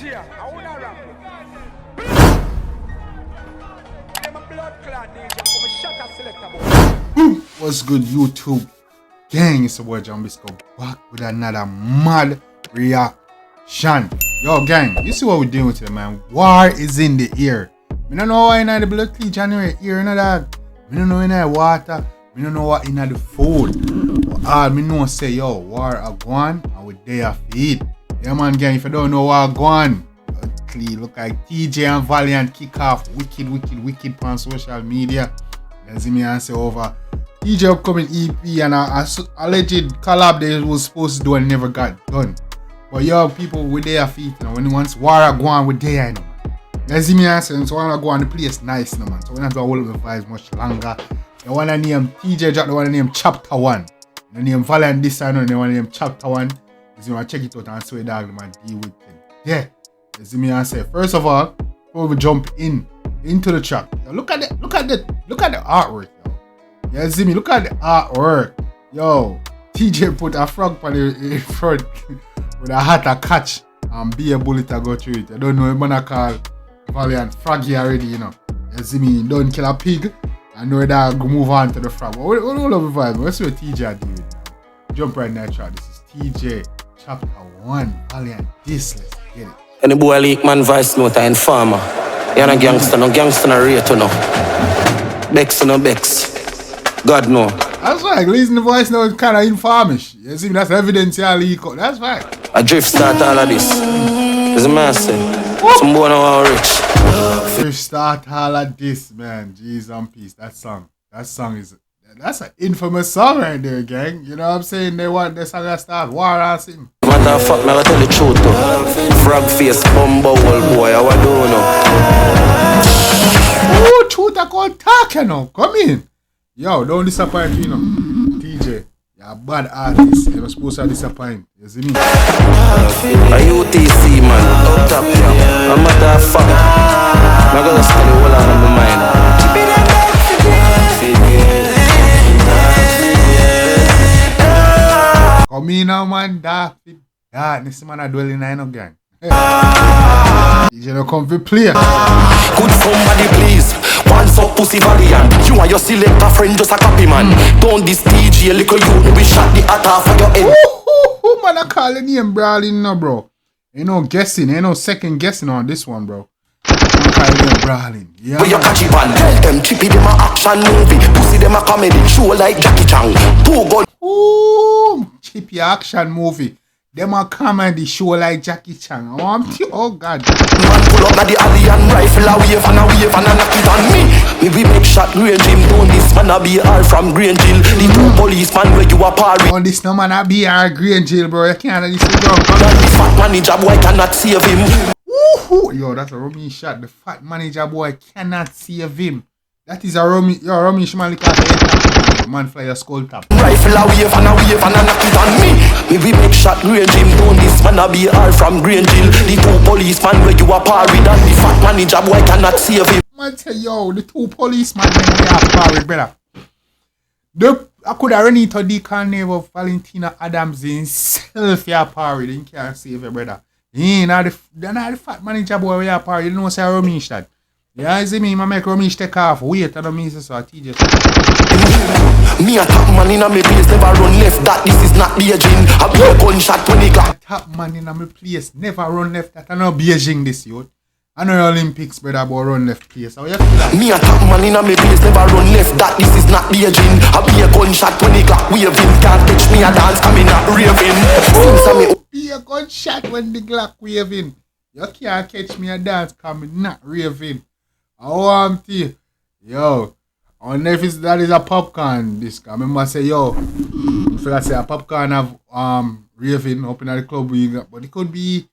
Teejay, I wanna rap. I'm a blood clot DJ, I'm a shutter selector. What's good, YouTube gang? It's your boy Jambisco back with another mad reaction. Yo, gang, you see what we're doing today, man? War is in the air. I don't know why in the blood clean January here, no dog. I don't know in the water. I don't know what in the food. But all me know say, yo, war a gone and we there for it. Yeah, man, gang, if you don't know what gone, look like Teejay and VALIANT kick off wicked on social media. You see me and say over Teejay upcoming EP and a alleged collab they was supposed to do and never got done. But yo, people with their feet, you know, when once war a gone with there, you know, man. You see me and say, so I wanna go on the place nice, you know, man. So we don't have to hold up the vibes much longer. They wanna name Teejay drop, they wanna name Chapter 1. They name VALIANT this and they wanna name Chapter 1. You see me, I check it out and see what dog man deal with it. Yeah. You see me and say, first of all, before we jump into the track, yo, look at the artwork, yo. You see me, look at the artwork. Yo, Teejay put a frog on the front with a hat to catch and be a bullet to go through it. I don't know, I'm gonna call VALIANT froggy already, you know. You see me, don't kill a pig. I know that go move on to the frog. But what love the vibe? Let's see what Teejay do with now. Jump right in that track. This is Teejay, Chapter 1, VALIANT this. Let's get it. And the boy leak man vice note and farmer. You're no gangster no rate no. Bex no bex. God no. That's right, listening the voice now is kind of informish. You see, that's evidence you leak out. That's right. A drift start all of this. Is a man say. Some boy now are rich. Drift start all of this, man. Jeez and peace. That song is, that's an infamous song right there, gang. You know what I'm saying? They want the song to start war and sing. Matter of fact, me I tell the truth though. Frog face, bumbo old boy, how I do now? Oh, truth I call talk, you know. Come in. Yo, don't disappoint me, you know. Teejay, you're a bad artist. You're supposed to disappoint. You see me? A UTC man, out top yeah. A matter of fact, I'm gonna spend the whole of my mind. Come in now, man, this man a dwelling in no gang. Teejay don't come to play. Could somebody please? Once up pussy VALIANT. You and your selector friend just a copy man. Don't this Teejay little you we shot the hat off of your head. Who man a call the name brawling now, bro? Ain't no guessing, ain't no second guessing on this one, bro. Brawling. Yeah. Where you catch it on? Tell them chippy them a action movie. Pussy them a comedy show like Jackie Chan. Two gun. Ooh, chippy action movie. Them a comedy show like Jackie Chan. Oh God. Man pull up na the alien rifle a wave and knock it on me. We make shot range him down this man a be all from Green Jail. The two policeman where you a parry. On this no man a be our Green Jail, bro. You can't listen down. The fat manager boy cannot save him. Woohoo! Yo, that's a rummy shot. The fat manager boy cannot save him. That is a rummy. Yo, rummy shman look at the man fly a skull top. Rifle a wave and knock it on me. We make shot range him down this man a be all from Green Jail. The two policeman where you a parry. And the fat manager boy cannot save him. Man say yo, the two policemen they are parry, brother. I could have run into the carnival of Valentina Adams himself. Yeah, parry. They can't save your brother. They're not the fat manager boy we are party. You don't know say Romish that. Yeah, you see me, I make Romish take off. Wait, I don't mean so Teejay. Me a top man in a me place never run left. That this is not Beijing. I be a gunshot 20 clock. Top man in a me place never run left. That I know Beijing this youth. I know Olympics brother but run left place. How you feel that? Me a top man in a me place never run left. That this is not Beijing. I be a gunshot 20 clock waving. Can't catch me a dance coming not raving. Be a gunshot when the Glock waving. You can't catch me a dance coming not raving. I want to. Yo, I wonder if that is a popcorn disc. I remember say yo, if I say a popcorn have raving up in the club we got, but it could be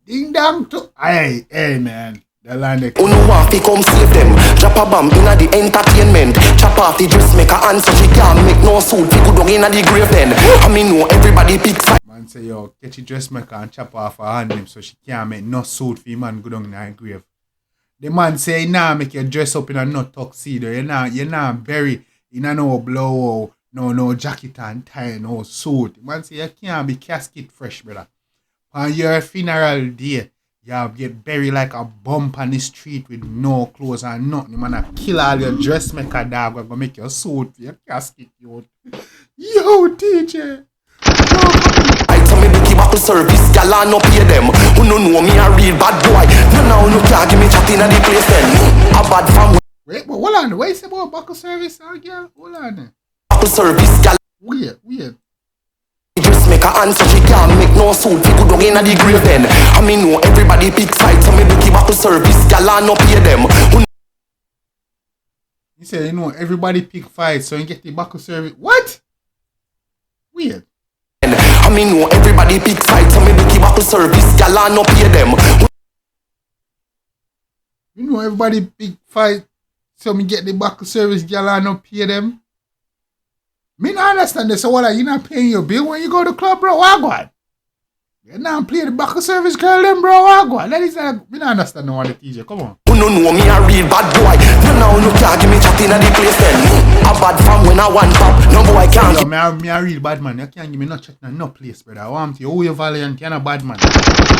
ding dong too. Hey man. The line they who no want to come save them. Drop a bomb inna the entertainment. Chop off the dressmaker and so she can't make no suit. Pick down inna the grave then. I mean know everybody pick side. Man say yo, catch the dressmaker and chop off her hand him so she can't make no suit for man go down in the grave. The man say nah make you dress up in a no tuxedo. You not bury in a no blow no jacket and tie no suit. The man say you can't be casket fresh, brother. On your funeral day, you get buried like a bump on the street with no clothes and nothing. Man, I kill all your dressmaker dog. I'm gonna make your suit for your casket, yo. Yo, DJ. I tell me to keep up the service, y'all are no pay them. Who no know me a real bad boy. No, no can't give me chatting at the place then. A bad fam. Wait, but hold on. What you say about buckle service, girl? Hold on. Buckle service, y'all. Weird. Just make her answer, she can't make no suit. People don't in the grave then. I mean, know everybody pick fight. Tell me to keep up the service, y'all are no pay them. You say, you know, everybody pick fight, so you get the buckle service. What? Weird. I mean, know everybody pick fight. Tell me to keep up the service, y'all are no pay them. You know, everybody pick fight, so me get the buckle service, y'all are not pay them. Me not understand this. So what, you not paying your bill when you go to the club, bro? Wagwan. You not pay the buckle service girl then, bro? Wagwan. That is like, me not understand no one the Teejay. Come on. Who no know me a real bad boy. No can't give me chatting at the place then. A bad fam when I want pop. No boy can't give me a real bad man. You can't give me no chatting at no place, brother. I want you. Oh, you VALIANT. You're not a bad man.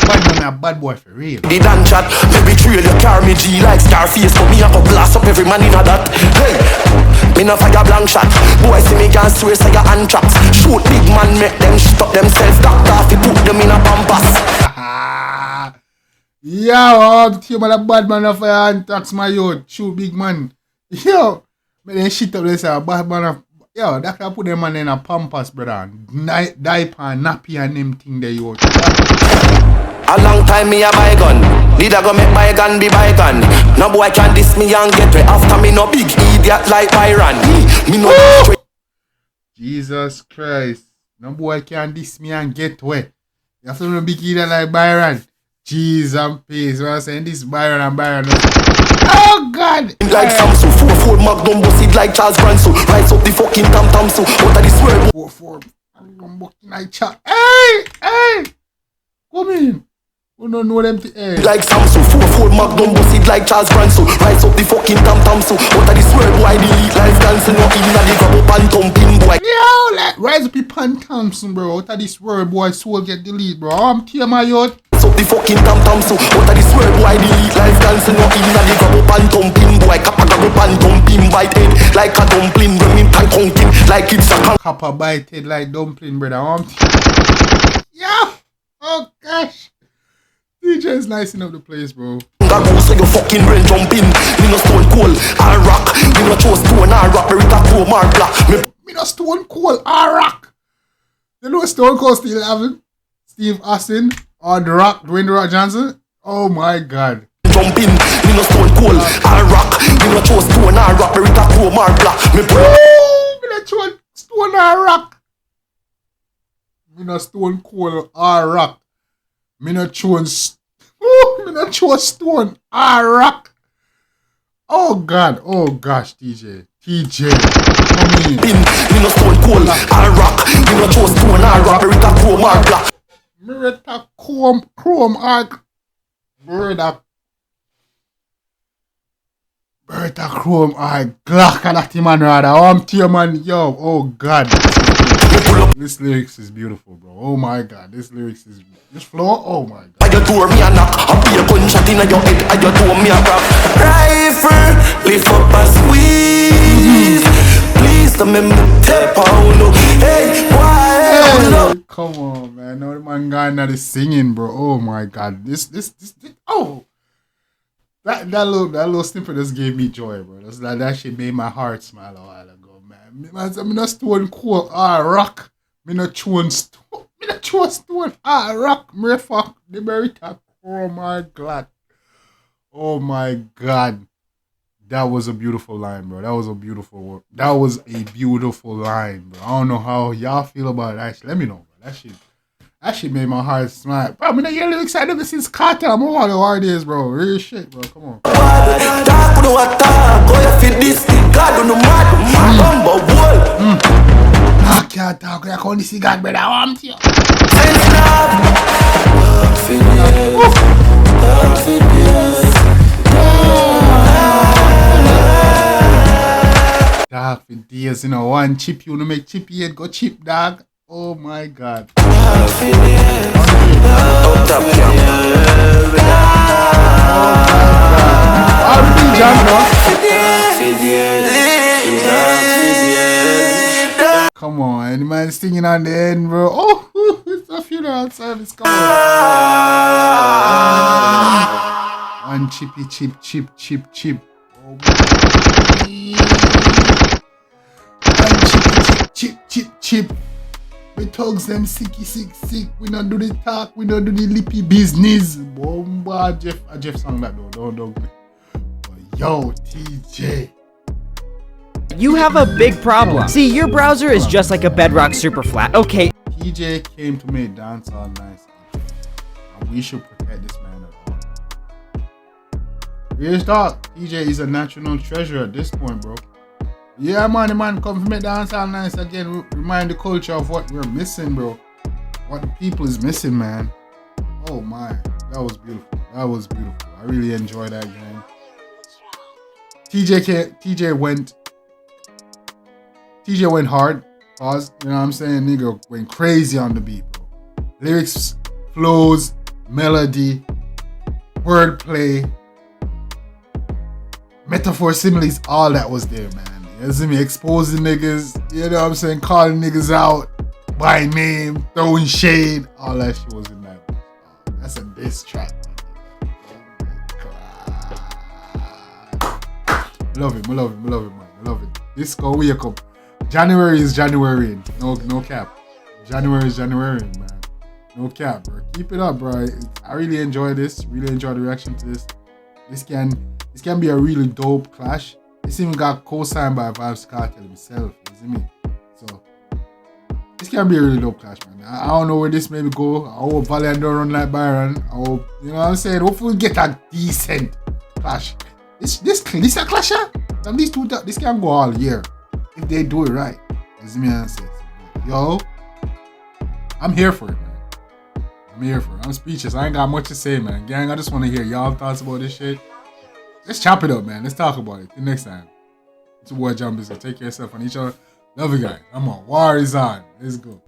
Bad man, a bad boy for real. the dan chat. Maybe trail your car me G like Scarface. But me a go blast up every man in a that. Hey, me no fire blank shot. Boy see me can swear say your anthrax. Shoot big man make them shut up themselves. Doctor fi put them in a pampas. Yo, I'm team of the bad man of anthrax, my youth. Shoot big man. Yo, me then shit up this bad man of. Yo, that can put them man in a pampas, brother. Diaper, nappy and them thing they youth. A long time me a buy gun. Did I go make buy gun be buy gun? No boy can diss me and get way. After me no big idiot like Byron. Me no Jesus Christ. No boy can diss me and get way. You have to be a big idiot like Byron. Jeez and peace. What I'm saying, this Byron and Byron. Oh God! Like Samsung, 4-4 Magnum bust it like Charles Branson. Rise up the fucking tam so what are this word? 4-4 Magnum bucking like Charles. Hey! Come in. Who don't know them hey. Like Samsung, 4-4 Magnum bust it like Charles Branson. Rise up the fucking tam so what are this word? Why the elite life dancing not in the grab up and thumping boy? Yo, like rise up the Pan Thompson, bro. What are this word, boy? Soul get delete, bro. I'm tear my youth. Up the fucking tam so what are this word? Why the elite life dancing not in the grab up and thumping boy? Kappa grab up and thumping bite head like a dumpling. Running and conking like it's a Kappa bite head like dumpling, brother. Yeah. Oh gosh. DJ is nicing up the place, bro. So you fucking brain jumping. Me no stone cold or rock. Me no chose stone or rock. Me with a chrome or black. Me no stone cold or rock. You know Stone Cold still having Steve Austin or The Rock, Dwayne The Rock Johnson. Oh my God. Jumping. Me no stone cold or rock. Me no chose stone or rock. Me with a chrome or black. Me no chose stone or rock. Me no stone cold or rock. Me no chose stone or rock. Oh God, oh gosh, Teejay, come in. Me no stone cold or rock. Me no chose stone or rock. Me with a chrome or black. Me with a chrome or bird a chrome or Glock and that man rather. I'm tear man, yo, oh God. This lyrics is beautiful, bro. Oh my God, this lyrics is this flow. Oh my God. I just door me a knock, I be a gunshot in your head. I just door me a grab rifle, lift up and squeeze. Please don't make me tap on. Hey, why? Come on, man. No, the man guy now is singing, bro. Oh my God, this. Oh, that little snippet just gave me joy, bro. That shit made my heart smile a while ago, man. Me not stone cold rock. Me not stone rock. Me fuck the Berita. Oh my God. Oh my God. That was a beautiful line, bro. That was a beautiful line, bro. I don't know how y'all feel about that shit. Let me know, bro. That shit made my heart smile. Bro, I'm really excited since Carter. I'm all the hard days, bro. Real shit, bro. Come on. I can't talk. I can't see God, brother. I want you. Dog for days, you know. One chip, you wanna make chip head, go chip, dog. Oh my God. Up top, R&B genre. Come on, the man singing on the end, bro. Oh, it's a funeral service. Come on. One chippy chip. Oh my. One chippy chip. We thugs them sick. We don't do the talk. We don't do the lippy business. Bomba Jeff sang that though. Don't. But yo, TJ. You have a big problem. See, your browser is just like a Bedrock Superflat. Okay. TJ came to make dance all nice. And we should protect this man at all. Real talk. TJ is a national treasure at this point, bro. Yeah, man, the man come to make dance all nice again. Remind the culture of what we're missing, bro. What the people is missing, man. Oh my, that was beautiful. I really enjoyed that game. TJ went hard. Pause. You know what I'm saying? Nigga went crazy on the beat, bro. Lyrics, flows, melody, wordplay, metaphor, similes, all that was there, man. You see me exposing niggas, you know what I'm saying? Calling niggas out by name, throwing shade, all that shit was in that. Oh, that's a diss track, man. I love it, man. I love it. Disco wake up. January is January. No cap. January is January, man. No cap, bro. Keep it up, bro. I really enjoy this. Really enjoy the reaction to this. This can be a really dope clash. This even got co-signed by Vybz Kartel himself. You see me? So this can be a really dope clash, man. I don't know where this maybe go. I hope VALIANT don't run like Byron. I hope, you know what I'm saying? Hopefully we get a decent clash. This a clasher? And these two, this can go all year if they do it right. You see me? I'm saying, yo, I'm here for it, man. I'm speechless. I ain't got much to say, man. Gang, I just want to hear y'all thoughts about this shit. Let's chop it up, man. Let's talk about it. Till next time. It's your boy Jambisco. Take care of yourself and each other. Love you guys. I'm on. War is on. Let's go.